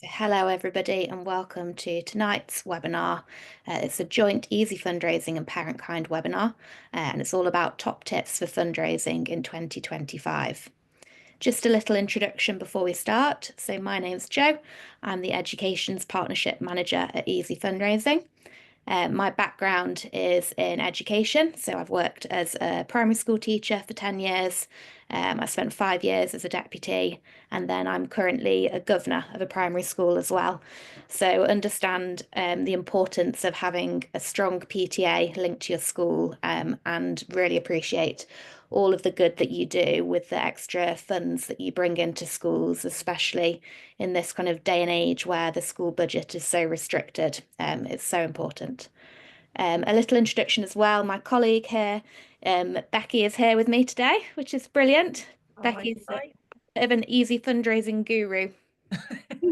Hello, everybody, and welcome to tonight's webinar. It's a joint Easy Fundraising and Parentkind webinar, and it's all about top tips for fundraising in 2025. Just a little introduction before we start. So my name's Jo. I'm the Educations Partnership Manager at Easy Fundraising. My background is in education, so I've worked as a primary school teacher for 10 years. I spent 5 years as a deputy, and then I'm currently a governor of a primary school as well. So understand the importance of having a strong PTA linked to your school, and really appreciate all of the good that you do with the extra funds that you bring into schools, especially in this kind of day and age where the school budget is so restricted. It's so important. A little introduction as well. My colleague here, Becky, is here with me today, which is brilliant. Becky's a Hi. bit of an easy fundraising guru.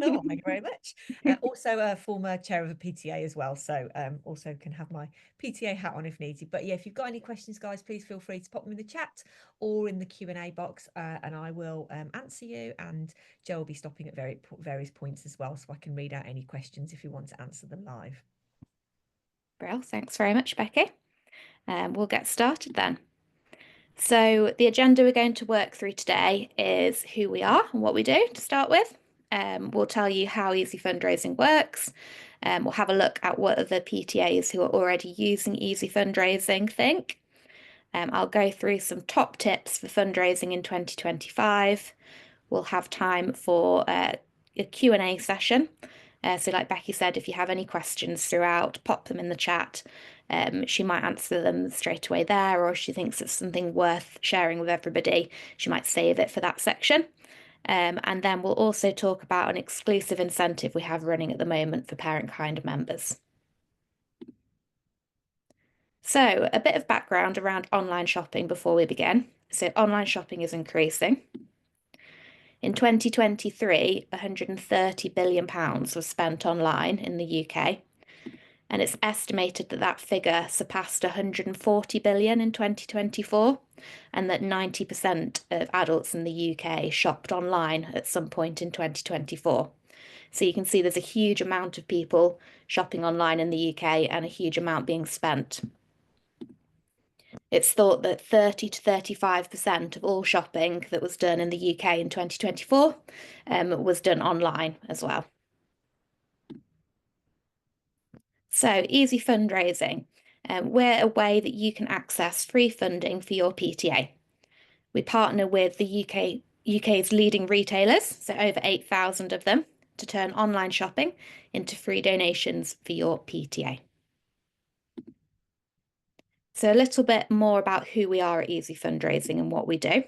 Oh, thank you very much. Also a former chair of a PTA as well, so also can have my PTA hat on if needed. But yeah, if you've got any questions, guys, please feel free to pop them in the chat or in the Q&A box, and I will answer you. And Jo will be stopping at various points as well, so I can read out any questions if you want to answer them live. Well, thanks very much, Becky. We'll get started then. So the agenda we're going to work through today is who we are and what we do to start with. We'll tell you how Easy Fundraising works. We'll have a look at what other PTAs who are already using Easy Fundraising think. I'll go through some top tips for fundraising in 2025. We'll have time for a Q&A session. So like Becky said, if you have any questions throughout, pop them in the chat. She might answer them straight away there, or if she thinks it's something worth sharing with everybody, she might save it for that section. And then we'll also talk about an exclusive incentive we have running at the moment for Parentkind members. So a bit of background around online shopping before we begin. So online shopping is increasing. In 2023, £130 billion was spent online in the UK, and it's estimated that that figure surpassed 140 billion in 2024, and that 90% of adults in the UK shopped online at some point in 2024. So you can see there's a huge amount of people shopping online in the UK and a huge amount being spent. It's thought that 30 to 35% of all shopping that was done in the UK in 2024 was done online as well. So, easy fundraising. We're a way that you can access free funding for your PTA. We partner with the UK's leading retailers, so over 8,000 of them, to turn online shopping into free donations for your PTA. So a little bit more about who we are at Easy Fundraising and what we do.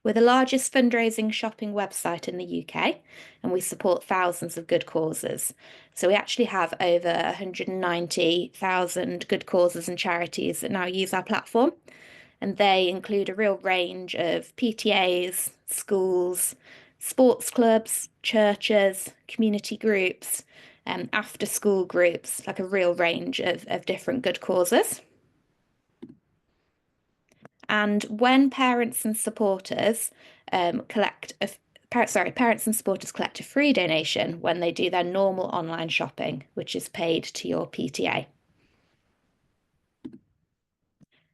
We're the largest fundraising shopping website in the UK, and we support thousands of good causes. So we actually have over 190,000 good causes and charities that now use our platform, and they include a real range of PTAs, schools, sports clubs, churches, community groups, after school groups, like a real range of different good causes. And when parents and supporters parents and supporters collect a free donation when they do their normal online shopping, which is paid to your PTA.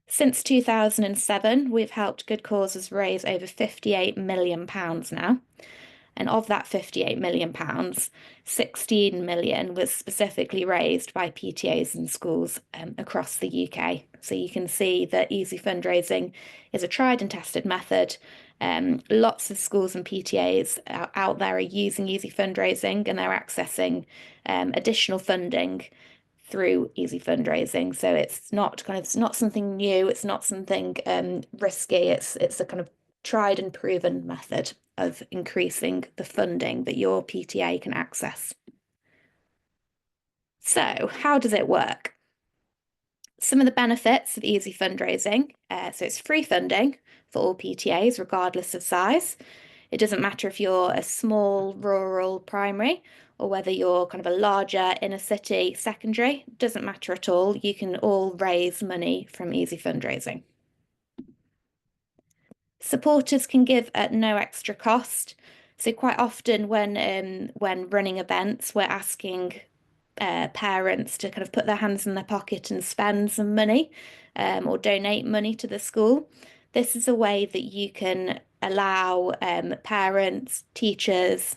Since 2007, we've helped good causes raise over £58 million now. And of that £58 million, 16 million was specifically raised by PTAs and schools across the UK. So you can see that easy fundraising is a tried and tested method. Lots of schools and PTAs out there are using easy fundraising, and they're accessing additional funding through easy fundraising. So it's not something new. It's not something risky. It's a kind of tried and proven method of increasing the funding that your PTA can access. So how does it work? Some of the benefits of easy fundraising. So it's free funding for all PTAs, regardless of size. It doesn't matter if you're a small rural primary or whether you're kind of a larger inner city secondary. It doesn't matter at all. You can all raise money from easy fundraising. Supporters can give at no extra cost. So quite often when running events, we're asking parents to kind of put their hands in their pocket and spend some money or donate money to the school. This is a way that you can allow parents, teachers,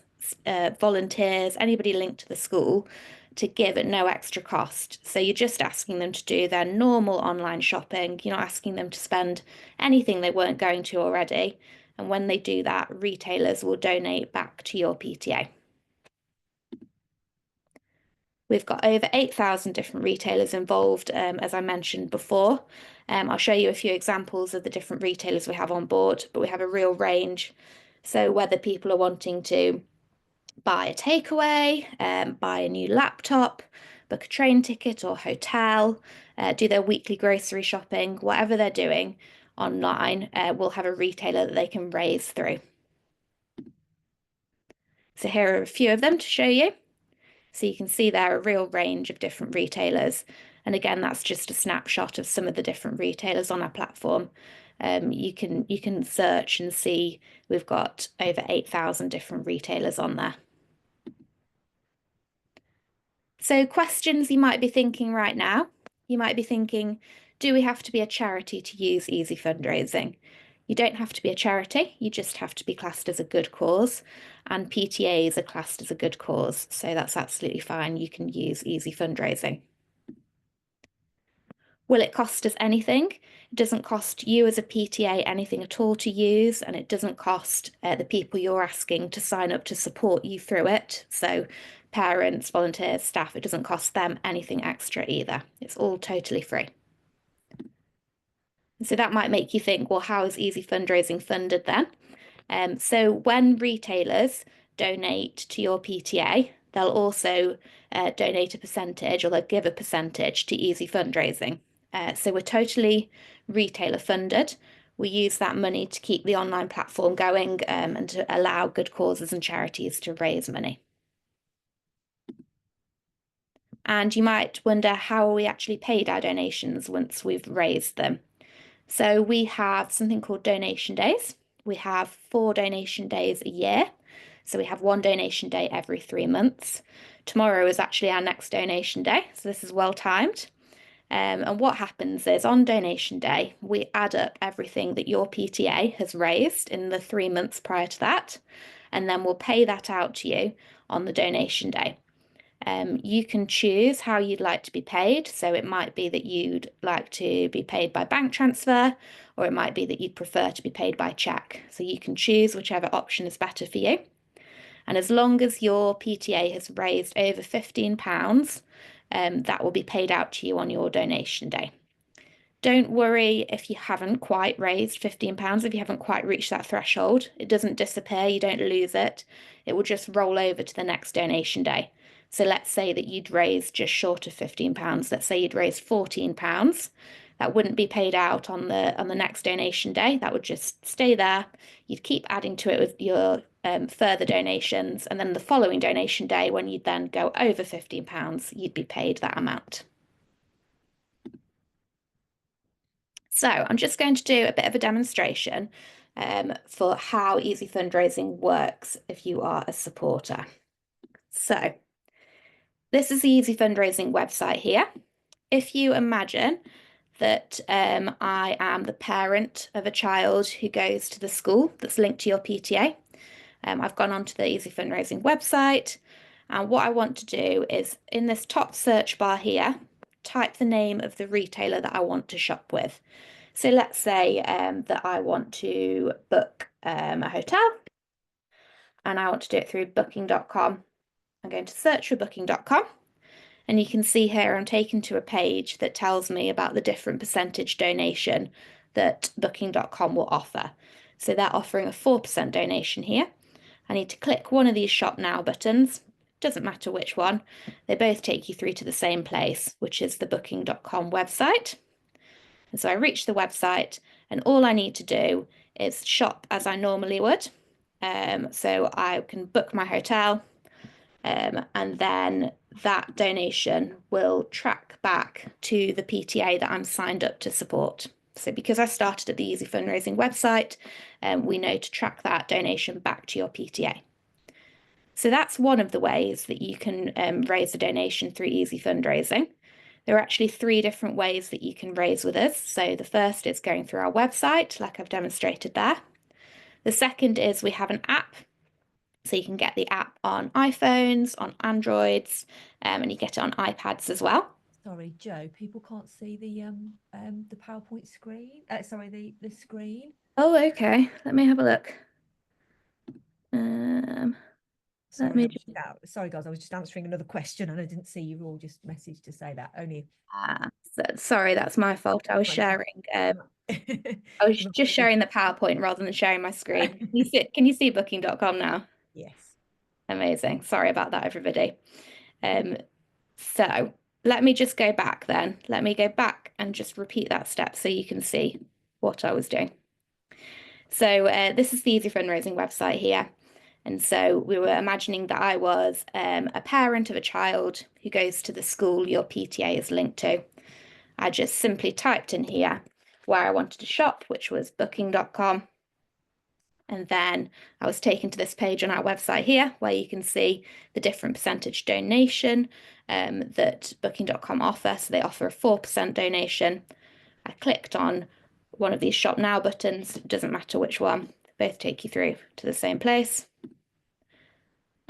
volunteers, anybody linked to the school to give at no extra cost. So you're just asking them to do their normal online shopping. You're not asking them to spend anything they weren't going to already. And when they do that, retailers will donate back to your PTA. We've got over 8,000 different retailers involved, as I mentioned before. I'll show you a few examples of the different retailers we have on board, but we have a real range. So whether people are wanting to buy a takeaway, buy a new laptop, book a train ticket or hotel, do their weekly grocery shopping, whatever they're doing online, we'll have a retailer that they can raise through. So here are a few of them to show you. So you can see there a real range of different retailers. And again, that's just a snapshot of some of the different retailers on our platform. You can search and see we've got over 8,000 different retailers on there. So questions you might be thinking right now, you might be thinking, do we have to be a charity to use Easy Fundraising? You don't have to be a charity, you just have to be classed as a good cause, and PTAs are classed as a good cause, so that's absolutely fine. You can use Easy Fundraising. Will it cost us anything? It doesn't cost you as a PTA anything at all to use, and it doesn't cost the people you're asking to sign up to support you through it. So, parents, volunteers, staff, it doesn't cost them anything extra either. It's all totally free. So that might make you think, well, how is Easy Fundraising funded then? So when retailers donate to your PTA, they'll also donate a percentage or they'll give a percentage to Easy Fundraising. So we're totally retailer funded. We use that money to keep the online platform going and to allow good causes and charities to raise money. And you might wonder, how are we actually paid our donations once we've raised them? So we have something called donation days. We have 4 donation days a year. So we have 1 donation day every 3 months. Tomorrow is actually our next donation day. So this is well timed. And what happens is on donation day, we add up everything that your PTA has raised in the 3 months prior to that. And then we'll pay that out to you on the donation day. You can choose how you'd like to be paid. So it might be that you'd like to be paid by bank transfer, or it might be that you'd prefer to be paid by cheque. So you can choose whichever option is better for you. And as long as your PTA has raised over £15, that will be paid out to you on your donation day. Don't worry if you haven't quite raised £15, if you haven't quite reached that threshold. It doesn't disappear, you don't lose it. It will just roll over to the next donation day. So let's say that you'd raised just short of £15. Let's say you'd raised £14. That wouldn't be paid out on the next donation day. That would just stay there. You'd keep adding to it with your further donations, and then the following donation day, when you'd then go over £15, you'd be paid that amount. So I'm just going to do a bit of a demonstration for how Easy Fundraising works if you are a supporter. So this is the Easy Fundraising website here. If you imagine that I am the parent of a child who goes to the school that's linked to your PTA, I've gone onto the Easy Fundraising website, and what I want to do is in this top search bar here, type the name of the retailer that I want to shop with. So let's say that I want to book a hotel, and I want to do it through booking.com. I'm going to search for booking.com, and you can see here I'm taken to a page that tells me about the different percentage donation that booking.com will offer. So they're offering a 4% donation here. I need to click one of these shop now buttons. Doesn't matter which one. They both take you through to the same place, which is the booking.com website. And so I reach the website, and all I need to do is shop as I normally would. So I can book my hotel, and then that donation will track back to the PTA that I'm signed up to support. So because I started at the Easy Fundraising website, we know to track that donation back to your PTA. So that's one of the ways that you can raise a donation through Easy Fundraising. There are actually three different ways that you can raise with us. So the first is going through our website, like I've demonstrated there. The second is we have an app. So you can get the app on iPhones, on Androids, and you get it on iPads as well. Sorry, Joe, people can't see the PowerPoint screen. Sorry, the screen. Oh, okay. Let me have a look. Um, let Sorry, me just, sorry, guys. I was just answering another question and I didn't see you all just messaged to say that. Only sorry, that's my fault. I was my fault. sharing. My, I was my just apologies. sharing the PowerPoint rather than sharing my screen. Can you see Booking.com now? Yes. Amazing. Sorry about that, everybody. Um, so let me just go back then. Let me go back and just repeat that step so you can see what I was doing. So this is the Easy Fundraising website here. And so we were imagining that I was a parent of a child who goes to the school your PTA is linked to. I just simply typed in here where I wanted to shop, which was booking.com. And then I was taken to this page on our website here where you can see the different percentage donation that booking.com offer. So they offer a 4% donation. I clicked on one of these shop now buttons, it doesn't matter which one, they both take you through to the same place.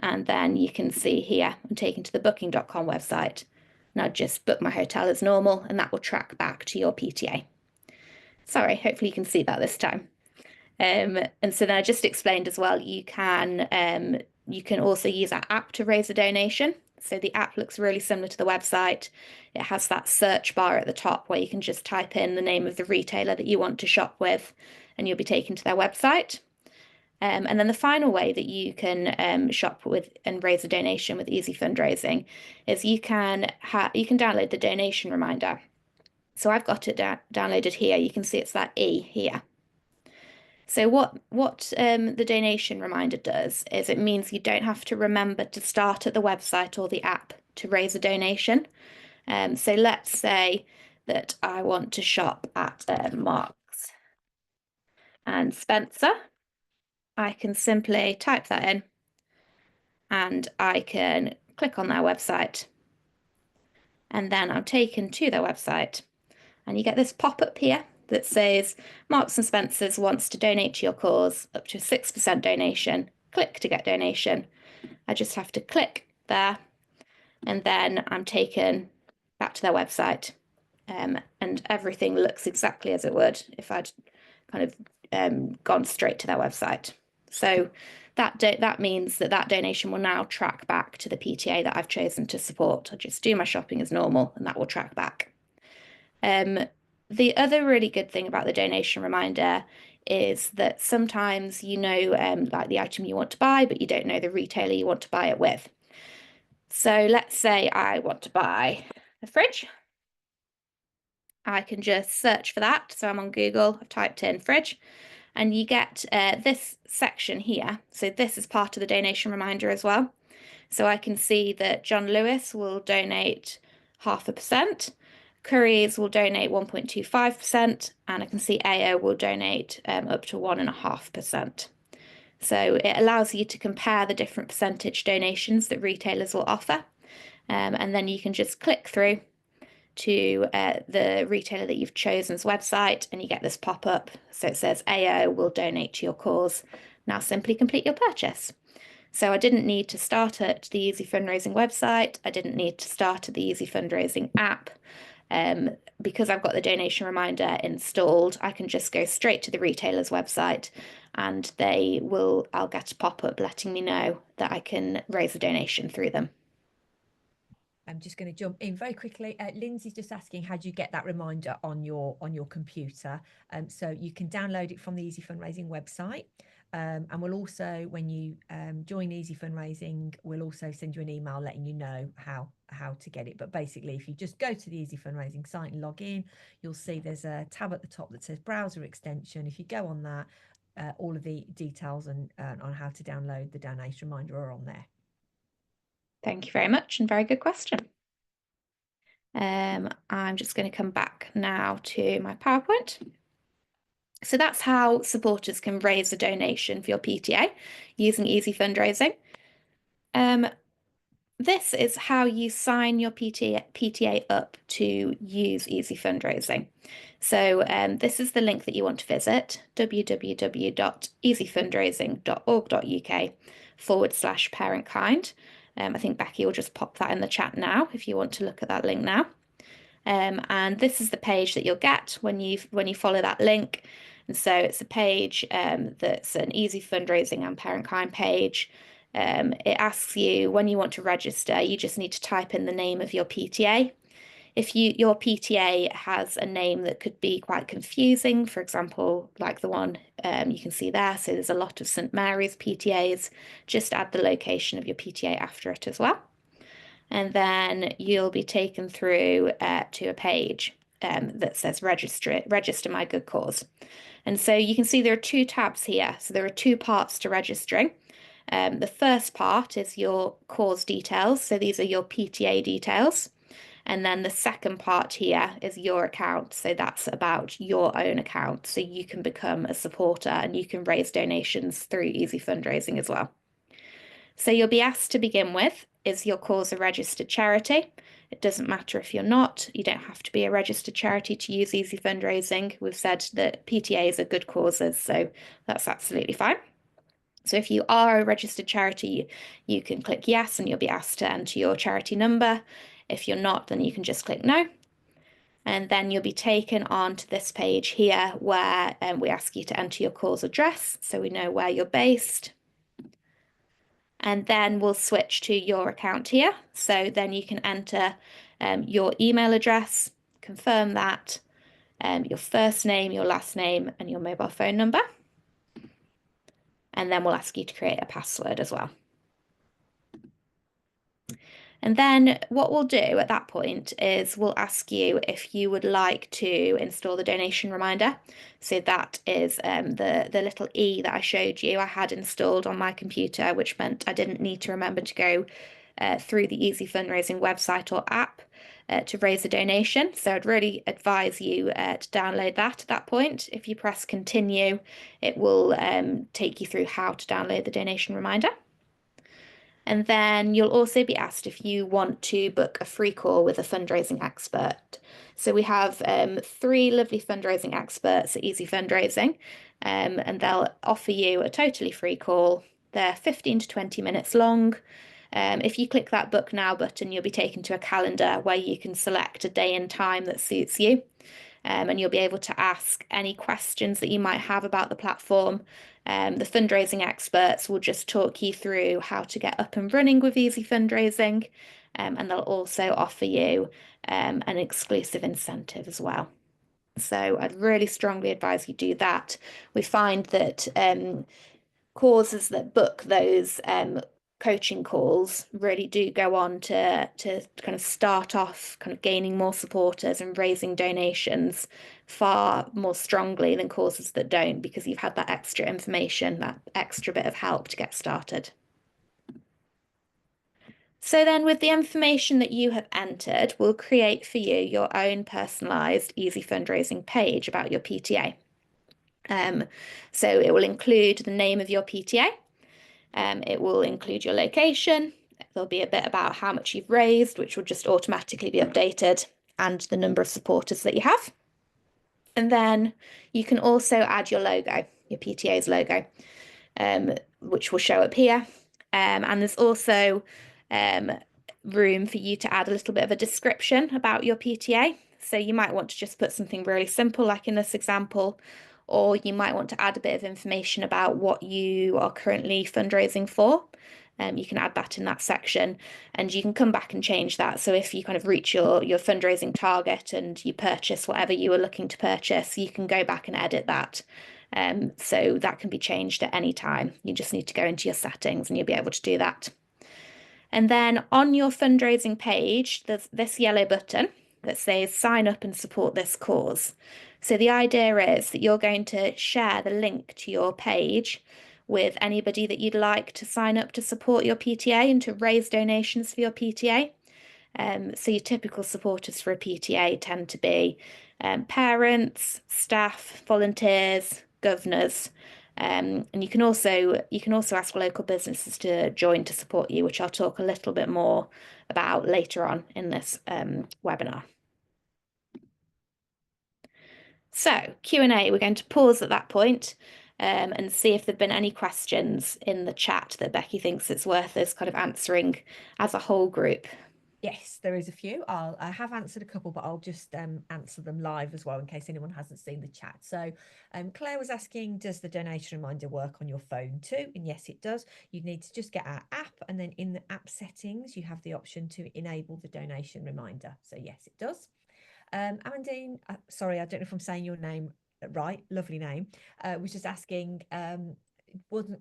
And then you can see here, I'm taken to the booking.com website. Now just book my hotel as normal, and that will track back to your PTA. Sorry, hopefully you can see that this time. And so then I just explained as well, you can also use our app to raise a donation. So the app looks really similar to the website. It has that search bar at the top where you can just type in the name of the retailer that you want to shop with, and you'll be taken to their website. And then the final way that you can shop with and raise a donation with Easy Fundraising is you can download the donation reminder. So I've got it downloaded here. You can see it's that E here. So what the donation reminder does is it means you don't have to remember to start at the website or the app to raise a donation. So let's say that I want to shop at Marks and Spencer. I can simply type that in and I can click on their website, and then I'm taken to their website, and you get this pop-up here that says Marks and Spencer's wants to donate to your cause, up to a 6% donation. Click to get donation. I just have to click there, and then I'm taken back to their website. And everything looks exactly as it would if I'd kind of gone straight to their website. So that means that donation will now track back to the PTA that I've chosen to support. I just do my shopping as normal, and that will track back. Um, the other really good thing about the donation reminder is that sometimes you know like the item you want to buy, but you don't know the retailer you want to buy it with. So let's say I want to buy a fridge. I can just search for that. So I'm on Google, I've typed in fridge, and you get this section here. So this is part of the donation reminder as well. So I can see that John Lewis will donate 0.5%, Currys will donate 1.25%, and I can see AO will donate up to 1.5%. So it allows you to compare the different percentage donations that retailers will offer. And then you can just click through to the retailer that you've chosen's website, and you get this pop-up. So it says AO will donate to your cause. Now simply complete your purchase. So I didn't need to start at the Easy Fundraising website. I didn't need to start at the Easy Fundraising app. Because I've got the donation reminder installed, I can just go straight to the retailer's website, and I'll get a pop-up letting me know that I can raise a donation through them. I'm just going to jump in very quickly. Lindsay's just asking, how do you get that reminder on your computer? So you can download it from the Easy Fundraising website. And we'll also, when you join Easy Fundraising, we'll also send you an email letting you know how to get it. But basically, if you just go to the Easy Fundraising site and log in, you'll see there's a tab at the top that says browser extension. If you go on that, all of the details and on how to download the donation reminder are on there. Thank you very much, and very good question. I'm just going to come back now to my PowerPoint. So that's how supporters can raise a donation for your PTA using Easy Fundraising. Um, this is how you sign your PTA up to use Easy Fundraising. So this is the link that you want to visit, www.easyfundraising.org.uk/parentkind. I think Becky will just pop that in the chat now if you want to look at that link now. And this is the page that you'll get when you follow that link. And so it's a page that's an Easy Fundraising and Parentkind page. It asks you when you want to register, you just need to type in the name of your PTA. If your PTA has a name that could be quite confusing, for example, like the one you can see there, so there's a lot of St Mary's PTAs, just add the location of your PTA after it as well. And then you'll be taken through to a page that says register my good cause. And so you can see there are two tabs here. So there are two parts to registering. The first part is your cause details. So these are your PTA details. And then the second part here is your account. So that's about your own account. So you can become a supporter and you can raise donations through Easy Fundraising as well. So you'll be asked to begin with, is your cause a registered charity? It doesn't matter if you're not. You don't have to be a registered charity to use Easy Fundraising. We've said that PTAs are good causes, so that's absolutely fine. So if you are a registered charity, you can click yes and you'll be asked to enter your charity number. If you're not, then you can just click no. And then you'll be taken on to this page here where we ask you to enter your cause address so we know where you're based. And then we'll switch to your account here. So then you can enter your email address, confirm that, your first name, your last name, and your mobile phone number. And then we'll ask you to create a password as well. And then what we'll do at that point is we'll ask you if you would like to install the donation reminder. So that is the little E that I showed you I had installed on my computer, which meant I didn't need to remember to go through the Easy Fundraising website or app to raise a donation. So I'd really advise you to download that at that point. If you press continue, it will take you through how to download the donation reminder. And then you'll also be asked if you want to book a free call with a fundraising expert. So we have three lovely fundraising experts at Easy Fundraising, and they'll offer you a totally free call. They're 15 to 20 minutes long. If you click that book now button, you'll be taken to a calendar where you can select a day and time that suits you. And you'll be able to ask any questions that you might have about the platform. The fundraising experts will just talk you through how to get up and running with Easy Fundraising, and they'll also offer you an exclusive incentive as well. So I'd really strongly advise you do that. We find that causes that book those coaching calls really do go on to kind of start off kind of gaining more supporters and raising donations far more strongly than causes that don't, because you've had that extra information, that extra bit of help to get started. So then with the information that you have entered, we'll create for you your own personalised Easy Fundraising page about your PTA. So it will include the name of your PTA. It will include your location. There'll be a bit about how much you've raised, which will just automatically be updated, and the number of supporters that you have. And then you can also add your logo, your PTA's logo, which will show up here. And there's also room for you to add a little bit of a description about your PTA. So you might want to just put something really simple, like in this example, or you might want to add a bit of information about what you are currently fundraising for. You can add that in that section, and you can come back and change that. So if you kind of reach your fundraising target and you purchase whatever you were looking to purchase, you can go back and edit that. So that can be changed at any time. You just need to go into your settings and you'll be able to do that. And then on your fundraising page, there's this yellow button that says sign up and support this cause. So the idea is that you're going to share the link to your page with anybody that you'd like to sign up to support your PTA and to raise donations for your PTA. So your typical supporters for a PTA tend to be parents, staff, volunteers, governors. And you can also ask local businesses to join to support you, which I'll talk a little bit more about later on in this webinar. So Q&A, we're going to pause at that point, and see if there've been any questions in the chat that Becky thinks it's worth us kind of answering as a whole group. Yes, there is a few. I have answered a couple, but I'll just answer them live as well in case anyone hasn't seen the chat. So Claire was asking, does the donation reminder work on your phone too? And yes, it does. You need to just get our app, and then in the app settings, you have the option to enable the donation reminder. So yes, it does. Amandine, sorry, I don't know if I'm saying your name right. Lovely name. Was just asking, wasn't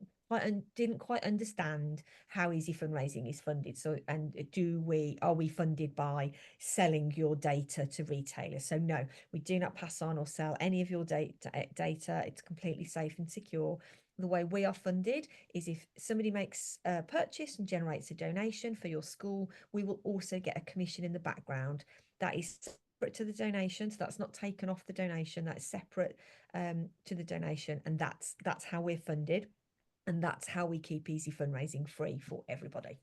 didn't quite understand how Easy Fundraising is funded. So, and are we funded by selling your data to retailers? So no, we do not pass on or sell any of your data. It's completely safe and secure. The way we are funded is if somebody makes a purchase and generates a donation for your school, we will also get a commission in the background. That is separate to the donation, so that's not taken off the donation. That's separate to the donation, and that's how we're funded. And that's how we keep Easy Fundraising free for everybody.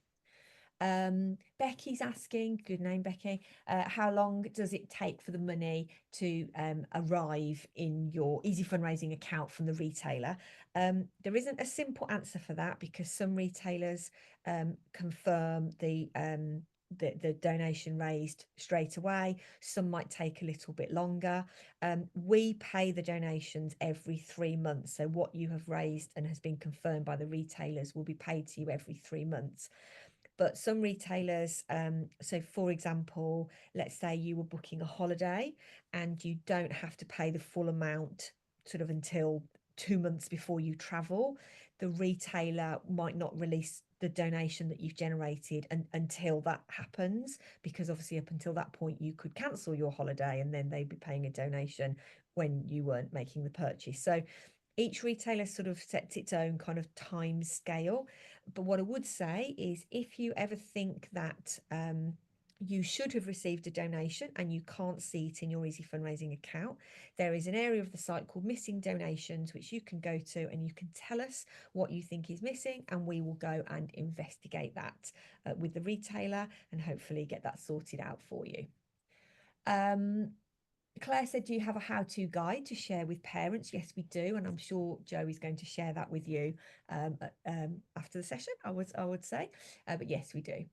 Becky's asking, good name, Becky, how long does it take for the money to arrive in your Easy Fundraising account from the retailer? There isn't a simple answer for that because some retailers confirm the donation raised straight away. Some might take a little bit longer. We pay the donations every 3 months. So what you have raised and has been confirmed by the retailers will be paid to you every 3 months. But some retailers, so for example, let's say you were booking a holiday and you don't have to pay the full amount sort of until 2 months before you travel, the retailer might not release the donation that you've generated until that happens, because obviously up until that point you could cancel your holiday and then they'd be paying a donation when you weren't making the purchase. So each retailer sort of sets its own kind of time scale. But what I would say is if you ever think that you should have received a donation and you can't see it in your Easy Fundraising account, there is an area of the site called Missing Donations, which you can go to and you can tell us what you think is missing, and we will go and investigate that with the retailer and hopefully get that sorted out for you. Claire said, do you have a how-to guide to share with parents? Yes, we do. And I'm sure Joe is going to share that with you after the session, I would say. But yes, we do.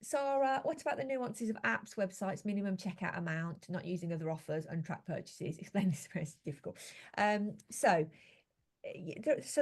Sarah, what about the nuances of apps, websites, minimum checkout amount, not using other offers, untracked purchases? Explain this, it's difficult. So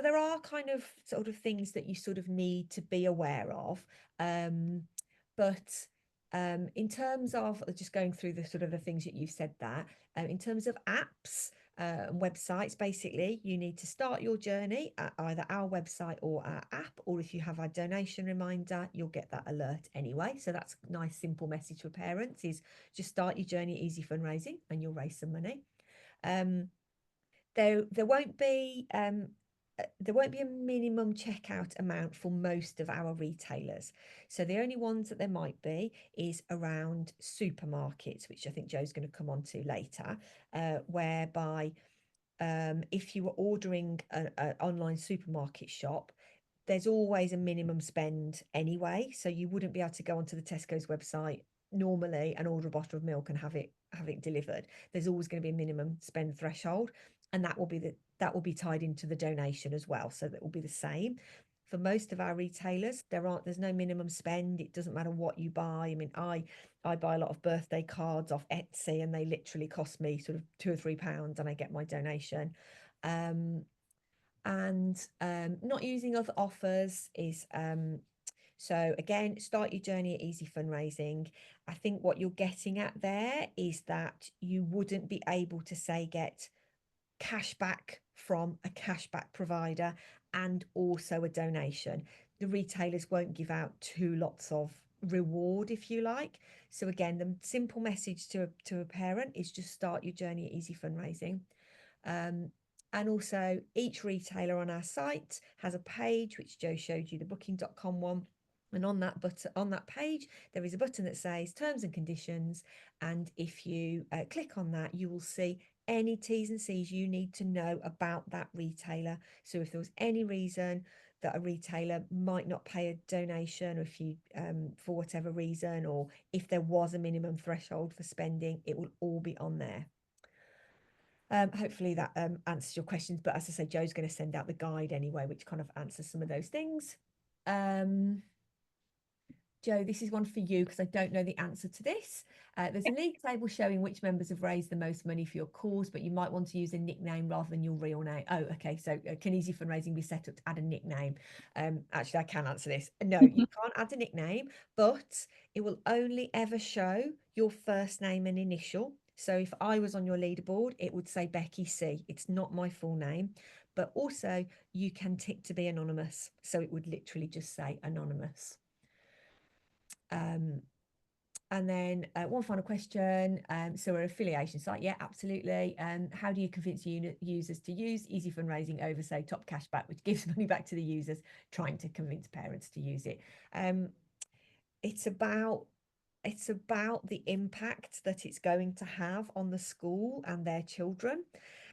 there are kind of sort of things that you sort of need to be aware of. But in terms of just going through the sort of the things that you've said there, in terms of apps and websites, basically, you need to start your journey at either our website or our app, or if you have a donation reminder, you'll get that alert anyway. So that's a nice, simple message for parents is just start your journey at Easy Fundraising and you'll raise some money. There won't be a minimum checkout amount for most of our retailers. So the only ones that there might be is around supermarkets, which I think Joe's going to come on to later, whereby if you were ordering an online supermarket shop, there's always a minimum spend anyway. So you wouldn't be able to go onto the Tesco's website normally and order a bottle of milk and have it delivered. There's always going to be a minimum spend threshold, and that will be tied into the donation as well. So that will be the same. For most of our retailers, there's no minimum spend. It doesn't matter what you buy. I mean, I buy a lot of birthday cards off Etsy and they literally cost me sort of £2 or £3 and I get my donation. And not using other offers is so again, start your journey at Easy Fundraising. I think what you're getting at there is that you wouldn't be able to say get cashback from a cashback provider and also a donation. The retailers won't give out two lots of reward, if you like. So again, the simple message to a parent is just start your journey at Easy Fundraising. And also each retailer on our site has a page, which Joe showed you, the booking.com one. And on that page, there is a button that says terms and conditions. And if you click on that, you will see any T's and C's you need to know about that retailer. So if there was any reason that a retailer might not pay a donation, or if you for whatever reason, or if there was a minimum threshold for spending, it will all be on there. Hopefully that answers your questions, but as I say, Joe's going to send out the guide anyway, which kind of answers some of those things. Joe, this is one for you because I don't know the answer to this. There's a league table showing which members have raised the most money for your cause, but you might want to use a nickname rather than your real name. Oh, okay. So can Easy Fundraising be set up to add a nickname? Actually, I can answer this. No, you can't add a nickname, but it will only ever show your first name and initial. So if I was on your leaderboard, it would say Becky C. It's not my full name, but also you can tick to be anonymous. So it would literally just say anonymous. And then one final question. So we're an affiliation site. Yeah, absolutely. How do you convince users to use Easy Fundraising over, say, Top Cashback, which gives money back to the users, trying to convince parents to use it? It's about the impact that it's going to have on the school and their children.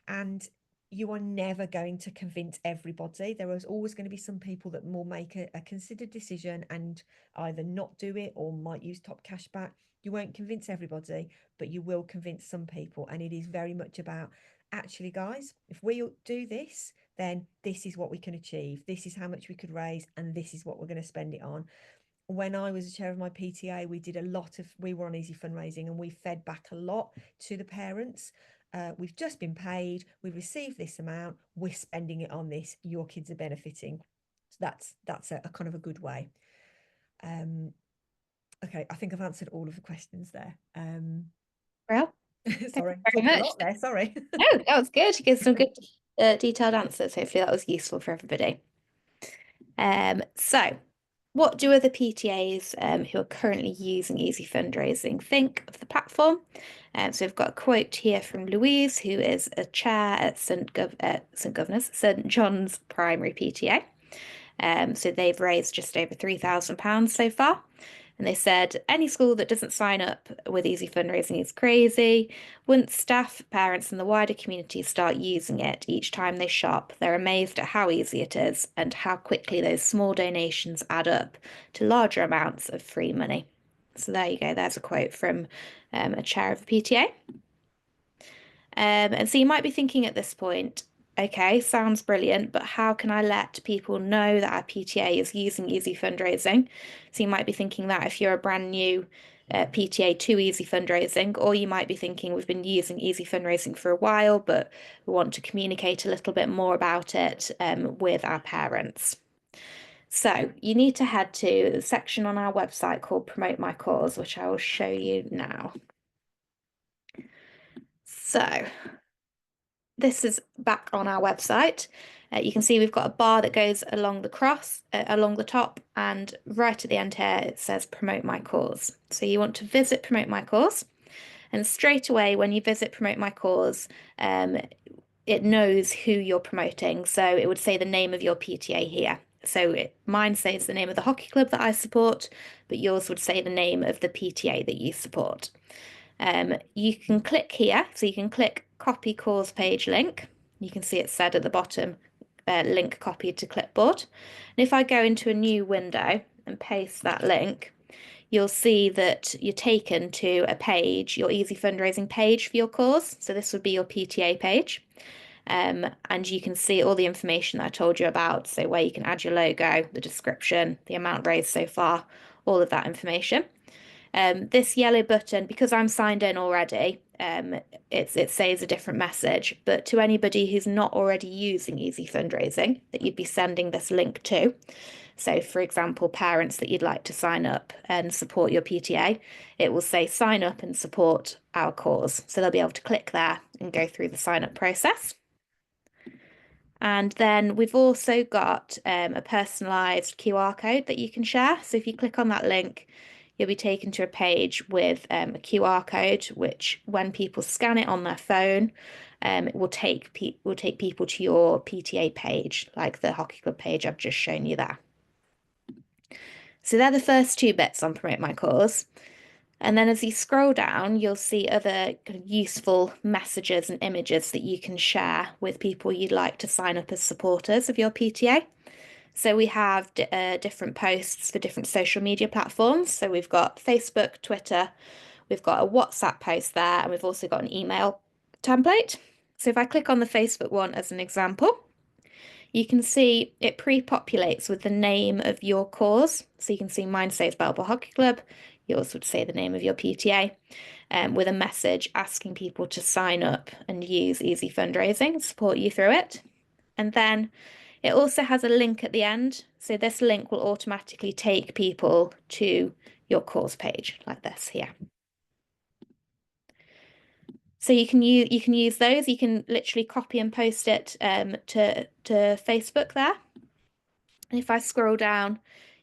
And you are never going to convince everybody. There is always going to be some people that will make a considered decision and either not do it or might use Top Cashback. You won't convince everybody, but you will convince some people. And it is very much about, actually, guys, if we do this, then this is what we can achieve. This is how much we could raise, and this is what we're going to spend it on. When I was a chair of my PTA, we were on Easy Fundraising, and we fed back a lot to the parents. We've just been paid, we've received this amount, we're spending it on this, your kids are benefiting. So that's a kind of a good way. Okay, I think I've answered all of the questions there. Well, thank Sorry, you very talked a much. lot there, sorry. No, that was good. You gave some good detailed answers. Hopefully that was useful for everybody. So what do other PTAs who are currently using Easy Fundraising think of the platform? So we've got a quote here from Louise, who is a chair at St John's Primary PTA. So they've raised just over £3,000 so far. And they said any school that doesn't sign up with Easy Fundraising is crazy. Once staff, parents, and the wider community start using it each time they shop, they're amazed at how easy it is and how quickly those small donations add up to larger amounts of free money. So there you go. There's a quote from a chair of a PTA. And so you might be thinking at this point, okay, sounds brilliant, but how can I let people know that our PTA is using Easy Fundraising? So you might be thinking that if you're a brand new PTA to Easy Fundraising, or you might be thinking we've been using Easy Fundraising for a while, but we want to communicate a little bit more about it with our parents. So you need to head to the section on our website called Promote My Cause, which I will show you now. So this is back on our website. You can see we've got a bar that goes along along the top, and right at the end here it says Promote My Cause. So you want to visit Promote My Cause, and straight away when you visit Promote My Cause, it knows who you're promoting. So it would say the name of your PTA here. So mine says the name of the hockey club that I support, but yours would say the name of the PTA that you support. You can click here, so you can click copy cause page link. You can see it said at the bottom, link copied to clipboard. And if I go into a new window and paste that link, you'll see that you're taken to a page, your Easy Fundraising page for your cause. So this would be your PTA page. And you can see all the information that I told you about. So where you can add your logo, the description, the amount raised so far, all of that information. This yellow button, because I'm signed in already, it says a different message. But to anybody who's not already using Easy Fundraising, that you'd be sending this link to. So, for example, parents that you'd like to sign up and support your PTA, it will say sign up and support our cause. So they'll be able to click there and go through the sign up process. And then we've also got a personalized QR code that you can share. So if you click on that link, you'll be taken to a page with a QR code, which when people scan it on their phone, it will take people to your PTA page, like the hockey club page I've just shown you there. So they're the first two bits on Promote My Cause. And then as you scroll down, you'll see other kind of useful messages and images that you can share with people you'd like to sign up as supporters of your PTA. So we have different posts for different social media platforms. So we've got Facebook, Twitter, we've got a WhatsApp post there, and we've also got an email template. So if I click on the Facebook one as an example, you can see it pre-populates with the name of your cause. So you can see mine says Belleville Hockey Club. Yours would say the name of your PTA, with a message asking people to sign up and use Easy Fundraising and support you through it. And then it also has a link at the end. So this link will automatically take people to your cause page like this here. So you can use those. You can literally copy and post it to Facebook there. And if I scroll down,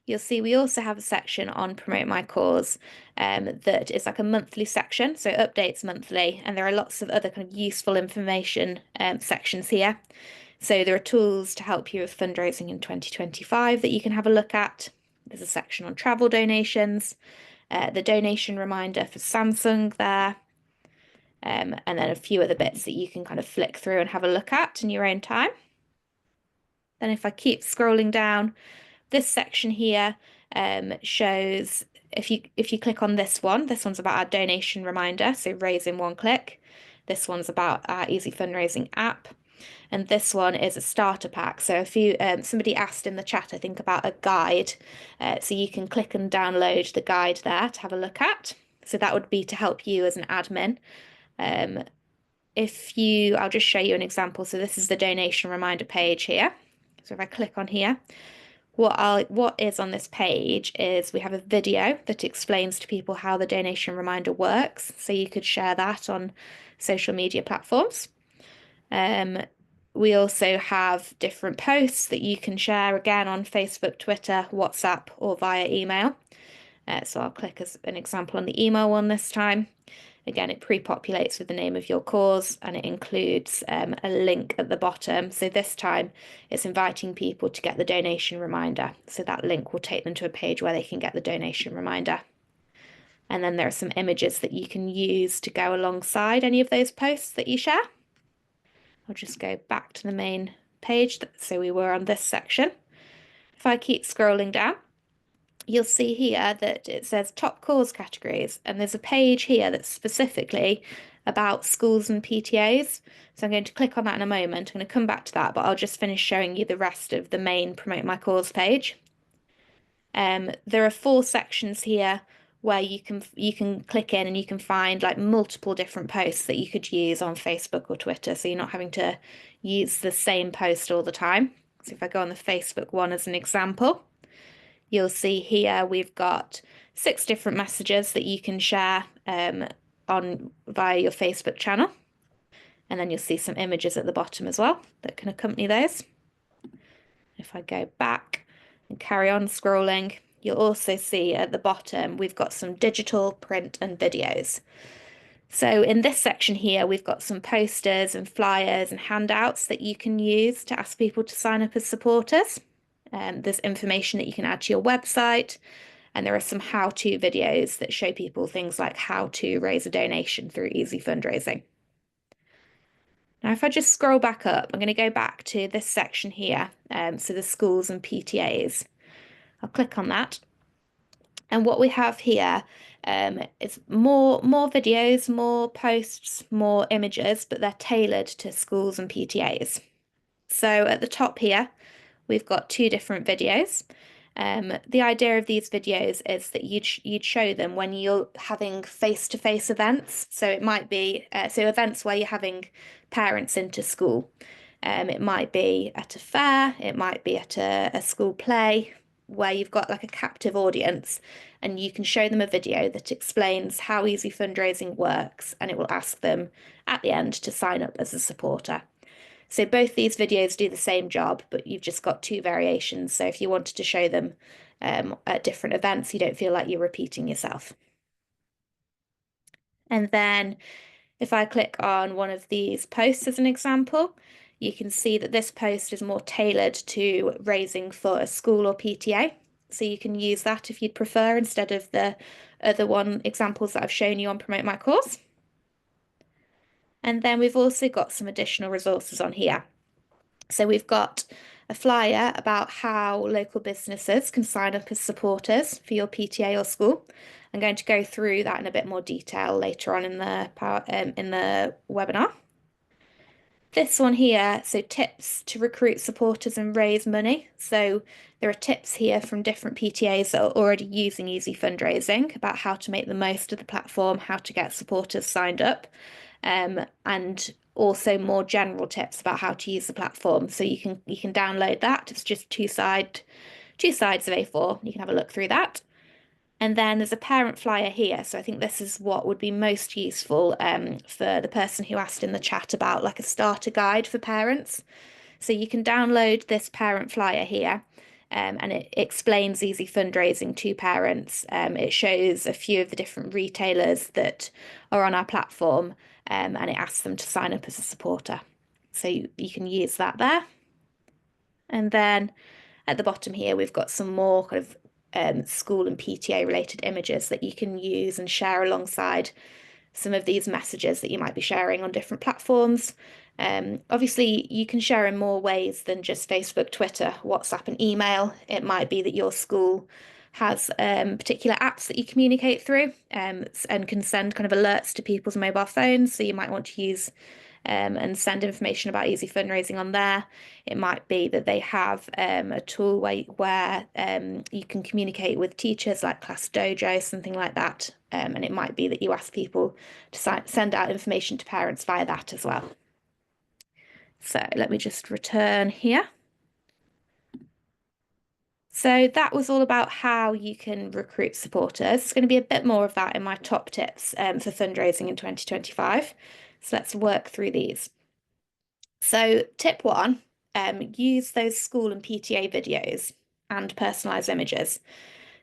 you'll see we also have a section on Promote My Cause, that is like a monthly section, so it updates monthly, and there are lots of other kind of useful information sections here. So there are tools to help you with fundraising in 2025 that you can have a look at. There's a section on travel donations, the donation reminder for Samsung there, and then a few other bits that you can kind of flick through and have a look at in your own time. Then if I keep scrolling down, this section here shows if you click on this one's about our donation reminder, so raise in one click. This one's about our Easy Fundraising app. And this one is a starter pack. So if you somebody asked in the chat, I think, about a guide. So you can click and download the guide there to have a look at. So that would be to help you as an admin. Um, I'll just show you an example. So this is the donation reminder page here. So if I click on here, what is on this page is we have a video that explains to people how the donation reminder works. So you could share that on social media platforms. We also have different posts that you can share again on Facebook, Twitter, WhatsApp, or via email. So I'll click as an example on the email one this time. Again, it pre-populates with the name of your cause, and it includes a link at the bottom. So this time it's inviting people to get the donation reminder. So that link will take them to a page where they can get the donation reminder. And then there are some images that you can use to go alongside any of those posts that you share. I'll just go back to the main page. So we were on this section. If I keep scrolling down, you'll see here that it says top cause categories, and there's a page here that's specifically about schools and PTAs. So I'm going to click on that in a moment. I'm going to come back to that, but I'll just finish showing you the rest of the main Promote My Cause page. There are 4 sections here where you can click in and you can find like multiple different posts that you could use on Facebook or Twitter, so you're not having to use the same post all the time. So if I go on the Facebook one as an example, you'll see here we've got 6 different messages that you can share on via your Facebook channel. And then you'll see some images at the bottom as well that can accompany those. If I go back and carry on scrolling, you'll also see at the bottom we've got some digital, print, and videos. So in this section here, we've got some posters and flyers and handouts that you can use to ask people to sign up as supporters. There's information that you can add to your website, and there are some how-to videos that show people things like how to raise a donation through Easy Fundraising. Now, if I just scroll back up, I'm going to go back to this section here, so the schools and PTAs. I'll click on that. And what we have here is more videos, more posts, more images, but they're tailored to schools and PTAs. So at the top here, we've got 2 different videos. The idea of these videos is that you'd show them when you're having face-to-face events. So it might be events where you're having parents into school. It might be at a fair, it might be at a school play where you've got like a captive audience, and you can show them a video that explains how Easy Fundraising works, and it will ask them at the end to sign up as a supporter. So both these videos do the same job, but you've just got 2 variations. So if you wanted to show them at different events, you don't feel like you're repeating yourself. And then if I click on one of these posts as an example, you can see that this post is more tailored to raising for a school or PTA. So you can use that if you'd prefer instead of the other one examples that I've shown you on Promote My Course. And then we've also got some additional resources on here. So we've got a flyer about how local businesses can sign up as supporters for your PTA or school. I'm going to go through that in a bit more detail later on in the webinar. This one here, so tips to recruit supporters and raise money. So there are tips here from different PTAs that are already using Easy Fundraising about how to make the most of the platform, how to get supporters signed up, and also more general tips about how to use the platform. So you can download that. It's just two sides of A4. You can have a look through that. And then there's a parent flyer here. So I think this is what would be most useful for the person who asked in the chat about like a starter guide for parents. So you can download this parent flyer here. And it explains easy fundraising to parents. It shows a few of the different retailers that are on our platform, and it asks them to sign up as a supporter. So you can use that there. And then at the bottom here, we've got some more kind of school and PTA related images that you can use and share alongside some of these messages that you might be sharing on different platforms. Obviously, you can share in more ways than just Facebook, Twitter, WhatsApp, and email. It might be that your school has particular apps that you communicate through and can send kind of alerts to people's mobile phones. So you might want to use and send information about easy fundraising on there. It might be that they have a tool where you can communicate with teachers like Class Dojo, something like that. And it might be that you ask people to send out information to parents via that as well. So let me just return here. So that was all about how you can recruit supporters. There's going to be a bit more of that in my top tips for fundraising in 2025. So let's work through these. So tip one, use those school and PTA videos and personalized images.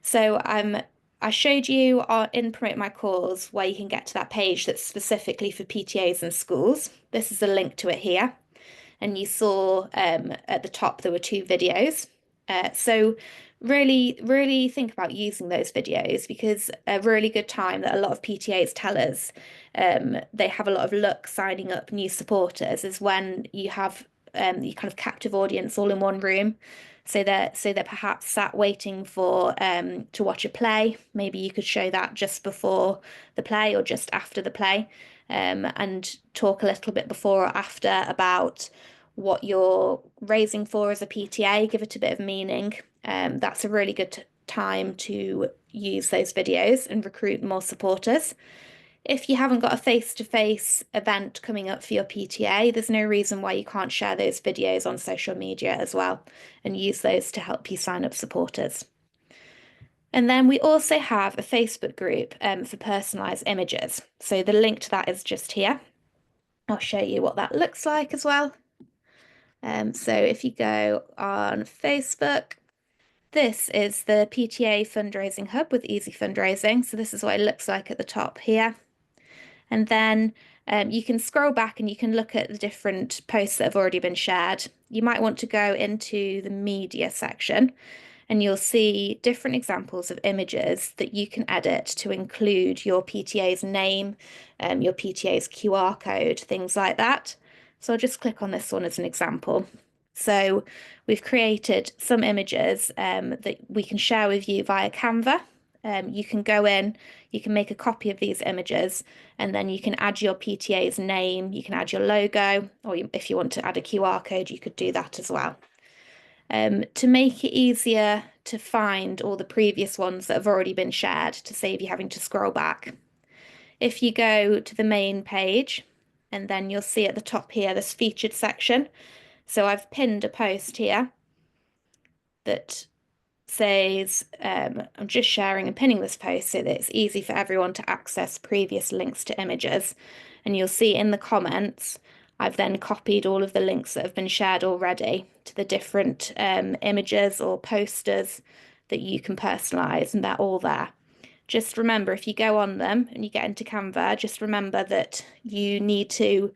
So I showed you in Promote My Course where you can get to that page that's specifically for PTAs and schools. This is a link to it here. And you saw at the top there were two videos. So really, really think about using those videos because a really good time that a lot of PTAs tell us they have a lot of luck signing up new supporters is when you have you kind of captive audience all in one room. So they're perhaps sat waiting for to watch a play. Maybe you could show that just before the play or just after the play, and talk a little bit before or after about what you're raising for as a PTA, give it a bit of meaning. That's a really good time to use those videos and recruit more supporters. If you haven't got a face-to-face event coming up for your PTA, there's no reason why you can't share those videos on social media as well and use those to help you sign up supporters. And then we also have a Facebook group for personalised images. So the link to that is just here. I'll show you what that looks like as well. So if you go on Facebook, this is the PTA fundraising hub with Easy Fundraising. So this is what it looks like at the top here. And then you can scroll back and you can look at the different posts that have already been shared. You might want to go into the media section and you'll see different examples of images that you can edit to include your PTA's name, your PTA's QR code, things like that. So I'll just click on this one as an example. So we've created some images that we can share with you via Canva. You can go in, you can make a copy of these images, and then you can add your PTA's name, you can add your logo, or if you want to add a QR code, you could do that as well. To make it easier to find all the previous ones that have already been shared to save you having to scroll back. If you go to the main page, and then you'll see at the top here this featured section. So I've pinned a post here that says, I'm just sharing and pinning this post so that it's easy for everyone to access previous links to images. And you'll see in the comments, I've then copied all of the links that have been shared already to the different images or posters that you can personalize, and they're all there. Just remember, if you go on them and you get into Canva, just remember that you need to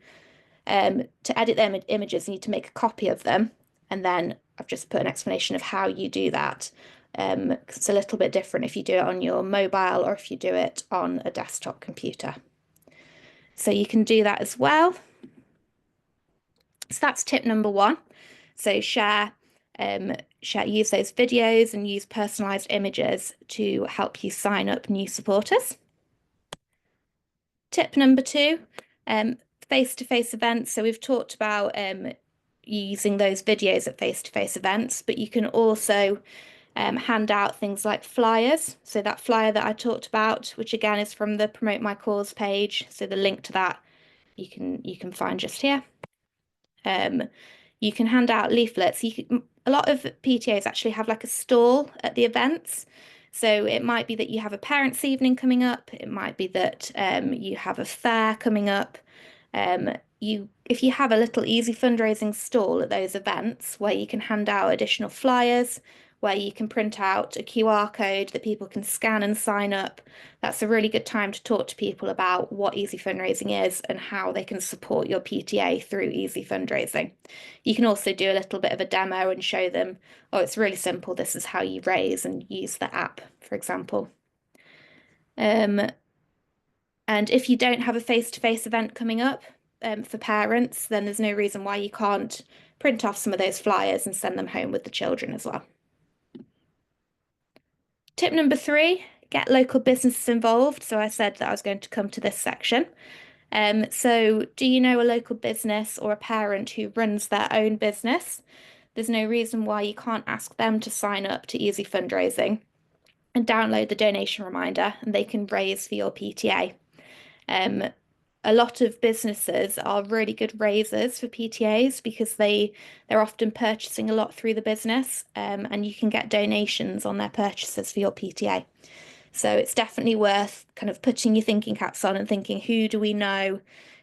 edit them images, you need to make a copy of them. And then I've just put an explanation of how you do that It's a little bit different if you do it on your mobile or if you do it on a desktop computer. So you can do that as well. So that's tip number one. So use those videos and use personalized images to help you sign up new supporters. Tip number two, face-to-face events. So we've talked about using those videos at face-to-face events, but you can also hand out things like flyers. So that flyer that I talked about, which again is from the Promote My Cause page. So the link to that you can find just here. You can hand out leaflets. A lot of PTAs actually have like a stall at the events. So it might be that you have a parents' evening coming up. It might be that you have a fair coming up. If you have a little easy fundraising stall at those events where you can hand out additional flyers, where you can print out a QR code that people can scan and sign up, that's a really good time to talk to people about what easy fundraising is and how they can support your PTA through easy fundraising. You can also do a little bit of a demo and show them, oh, it's really simple. This is how you raise and use the app, for example. And if you don't have a face-to-face event coming up for parents, then there's no reason why you can't print off some of those flyers and send them home with the children as well. Tip number three, get local businesses involved. So I said that I was going to come to this section. So do you know a local business or a parent who runs their own business? There's no reason why you can't ask them to sign up to Easy Fundraising and download the donation reminder, and they can raise for your PTA. A lot of businesses are really good raisers for PTAs because they're often purchasing a lot through the business, and you can get donations on their purchases for your PTA. So it's definitely worth kind of putting your thinking caps on and thinking, who do we know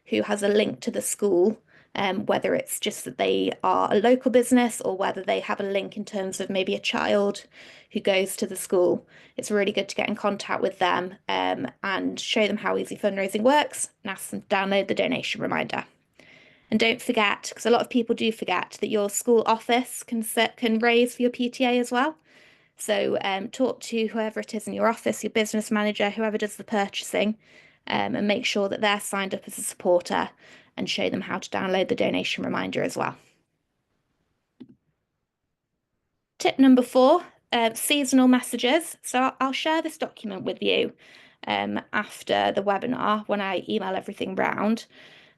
who has a link to the school? Whether it's just that they are a local business or whether they have a link in terms of maybe a child who goes to the school. It's really good to get in contact with them and show them how easy fundraising works and ask them to download the donation reminder. And don't forget, because a lot of people do forget, that your school office can raise for your PTA as well. So talk to whoever it is in your office, your business manager, whoever does the purchasing, and make sure that they're signed up as a supporter and show them how to download the donation reminder as well. Tip number four, seasonal messages. So I'll share this document with you after the webinar when I email everything round.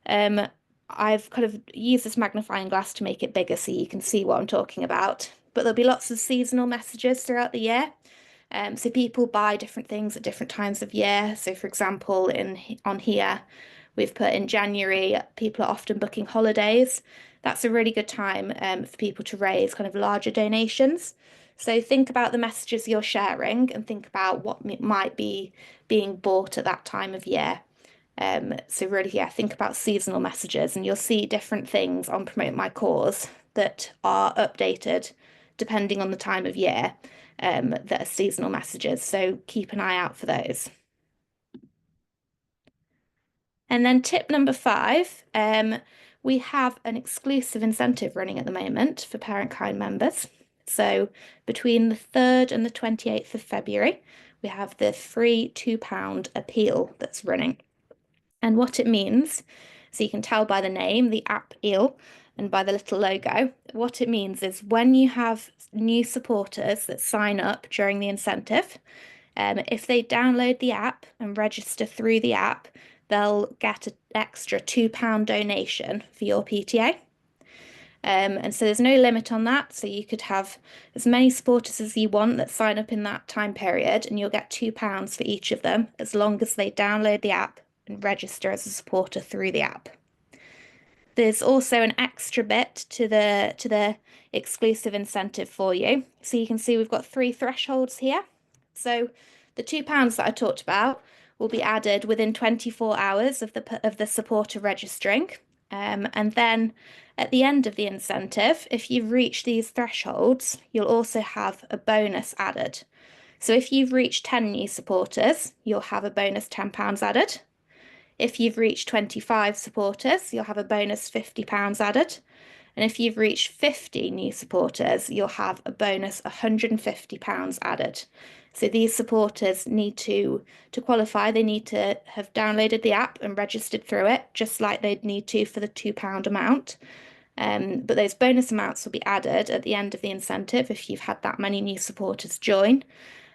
I've kind of used this magnifying glass to make it bigger so you can see what I'm talking about. But there'll be lots of seasonal messages throughout the year. So people buy different things at different times of year. So for example, on here, we've put in January, people are often booking holidays. That's a really good time for people to raise kind of larger donations. So think about the messages you're sharing and think about what might be being bought at that time of year. So really, yeah, think about seasonal messages and you'll see different things on Promote My Cause that are updated depending on the time of year that are seasonal messages. So keep an eye out for those. And then tip number five, we have an exclusive incentive running at the moment for Parentkind members. So between the 3rd and the 28th of February, we have the free £2 appeal that's running. And what it means, so you can tell by the name, the app eel, and by the little logo, what it means is when you have new supporters that sign up during the incentive, if they download the app and register through the app, they'll get an extra £2 donation for your PTA. And so there's no limit on that. So you could have as many supporters as you want that sign up in that time period, and you'll get £2 for each of them as long as they download the app and register as a supporter through the app. There's also an extra bit to the exclusive incentive for you. So you can see we've got 3 thresholds here. So the £2 that I talked about will be added within 24 hours of the supporter registering. And then at the end of the incentive, if you've reached these thresholds, you'll also have a bonus added. So if you've reached 10 new supporters, you'll have a bonus £10 added. If you've reached 25 supporters, you'll have a bonus £50 added. And if you've reached 50 new supporters, you'll have a bonus £150 added. So these supporters need to qualify, they need to have downloaded the app and registered through it, just like they'd need to for the £2 amount. But those bonus amounts will be added at the end of the incentive if you've had that many new supporters join.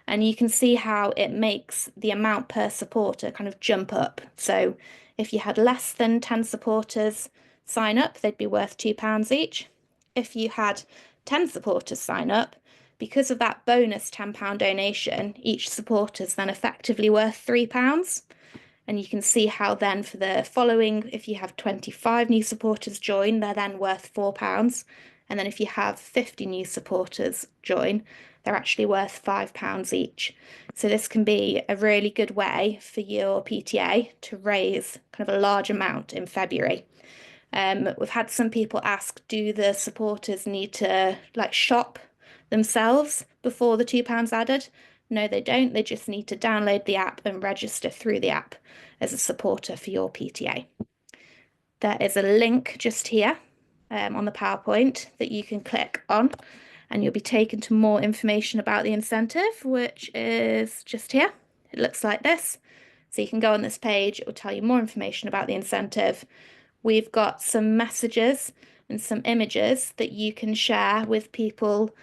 And you can see how it makes the amount per supporter kind of jump up. So if you had less than 10 supporters sign up, they'd be worth £2 each. If you had 10 supporters sign up, because of that bonus £10 donation, each supporter is then effectively worth £3. And you can see how then for the following, if you have 25 new supporters join, they're then worth £4. And then if you have 50 new supporters join, they're actually worth £5 each. So this can be a really good way for your PTA to raise kind of a large amount in February. We've had some people ask, do the supporters need to like shop themselves before the £2 added? No, they don't. They just need to download the app and register through the app as a supporter for your PTA. There is a link just here on the PowerPoint that you can click on, and you'll be taken to more information about the incentive, which is just here. It looks like this. So you can go on this page, it will tell you more information about the incentive. We've got some messages and some images that you can share with people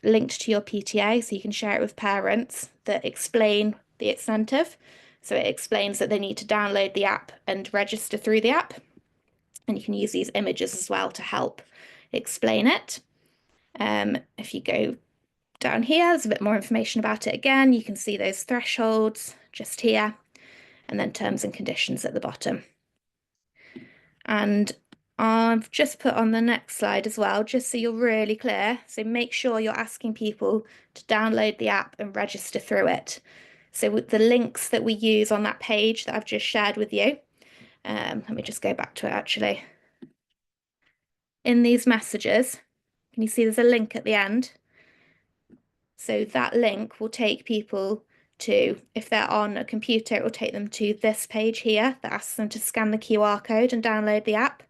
linked to your PTA. So you can share it with parents that explain the incentive. So it explains that they need to download the app and register through the app. And you can use these images as well to help explain it. If you go down here, there's a bit more information about it again. You can see those thresholds just here, and then terms and conditions at the bottom. And I've just put on the next slide as well, just so you're really clear. So make sure you're asking people to download the app and register through it. So with the links that we use on that page that I've just shared with you, let me just go back to it actually. In these messages, can you see there's a link at the end? So that link will take people to, if they're on a computer, it will take them to this page here that asks them to scan the QR code and download the app.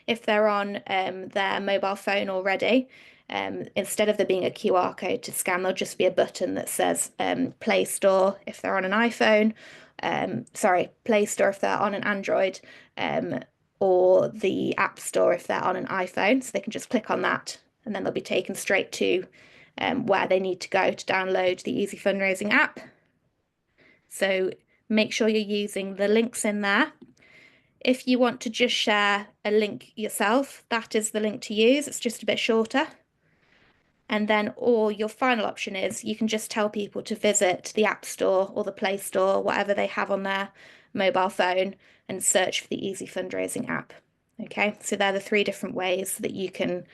If they're on their mobile phone already, instead of there being a QR code to scan, there'll just be a button that says Play Store if they're on an iPhone, sorry, Play Store if they're on an Android, or the App Store if they're on an iPhone. So they can just click on that and then they'll be taken straight to where they need to go to download the Easy Fundraising app. So make sure you're using the links in there. If you want to just share a link yourself, that is the link to use. It's just a bit shorter. And then, or your final option is you can just tell people to visit the App Store or the Play Store, whatever they have on their mobile phone, and search for the Easy Fundraising app. Okay, so they're the three different ways that you can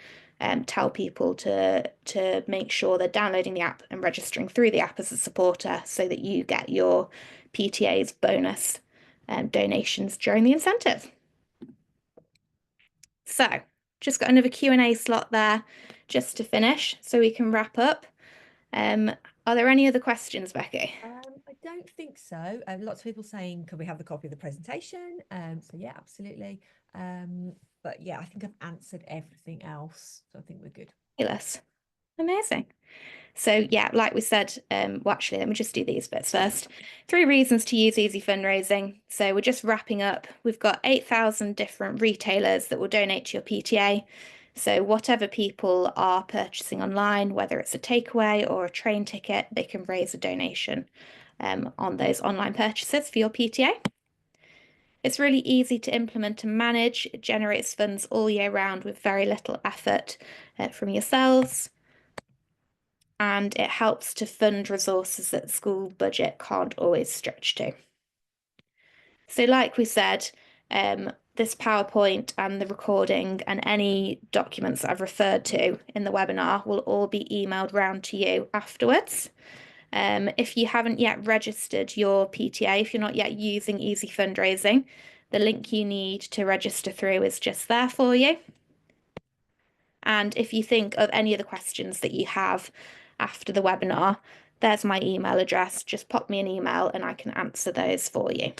tell people to make sure they're downloading the app and registering through the app as a supporter so that you get your PTA's bonus donations during the incentive. So just got another Q&A slot there just to finish so we can wrap up. Are there any other questions, Becky? I don't think so. Lots of people saying, can we have the copy of the presentation? So yeah, absolutely. But yeah, I think I've answered everything else. So I think we're good. Fabulous. Amazing. So yeah, like we said, well, actually, let me just do these bits first. 3 reasons to use Easy Fundraising. So we're just wrapping up. We've got 8,000 different retailers that will donate to your PTA. So whatever people are purchasing online, whether it's a takeaway or a train ticket, they can raise a donation on those online purchases for your PTA. It's really easy to implement and manage. It generates funds all year round with very little effort from yourselves. And it helps to fund resources that the school budget can't always stretch to. So like we said, this PowerPoint and the recording and any documents that I've referred to in the webinar will all be emailed round to you afterwards. If you haven't yet registered your PTA, if you're not yet using Easy Fundraising, the link you need to register through is just there for you. And if you think of any other questions that you have after the webinar, there's my email address. Just pop me an email and I can answer those for you.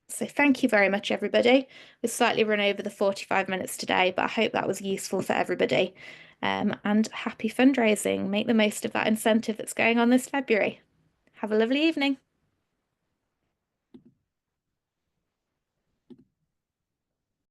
So thank you very much, everybody. We've slightly run over the 45 minutes today, but I hope that was useful for everybody. And happy fundraising. Make the most of that incentive that's going on this February. Have a lovely evening.